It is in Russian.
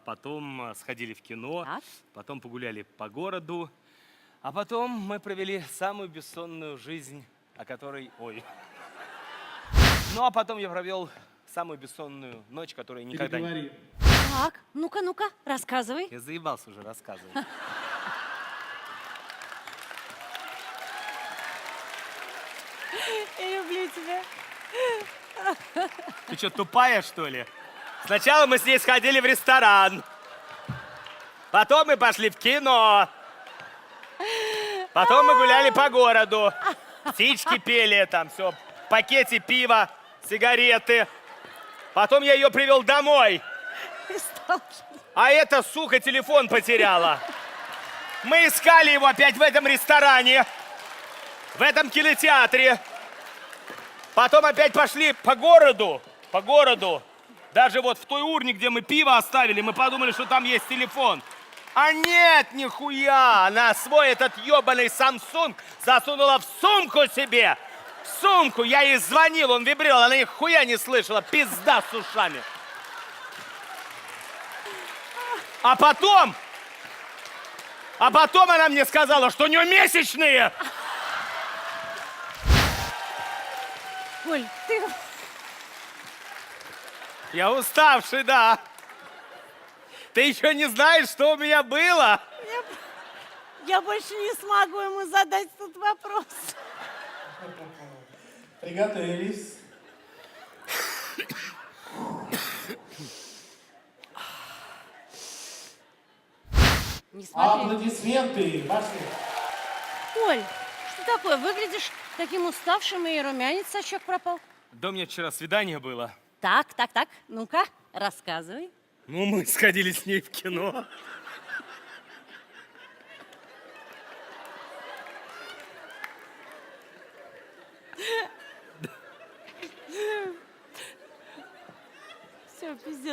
потом сходили в кино, Так. потом погуляли по городу, а потом мы провели самую бессонную жизнь, о которой... Ой. Ну, а потом я провел самую бессонную ночь, которая никогда... Переговори. Так, ну-ка, рассказывай. Я заебался уже рассказывать. Я люблю тебя. Ты что, тупая, что ли? Сначала мы с ней сходили в ресторан. Потом мы пошли в кино. Потом мы гуляли по городу. Птички пели, там все. В пакете пива, сигареты. Потом я ее привел домой. А эта сука телефон потеряла. Мы искали его опять в этом ресторане. В этом кинотеатре. Потом опять пошли по городу. По городу. Даже вот в той урне, где мы пиво оставили, мы подумали, что там есть телефон. А нет, нихуя! Она свой этот ебаный Samsung засунула в сумку себе. В сумку. Я ей звонил, он вибрировал, она нихуя не слышала. Пизда с ушами. А потом она мне сказала, что у нее месячные. Оль, ты... Я уставший, да. Ты еще не знаешь, что у меня было? Я больше не смогу ему задать этот вопрос. Приготовились. Не смотри. Аплодисменты ваши. Оль, что такое? Выглядишь таким уставшим, и румянец со щек пропал. Да у меня вчера свидание было. Так. Ну-ка, рассказывай. Ну, мы сходили с ней в кино. Все, пиздец.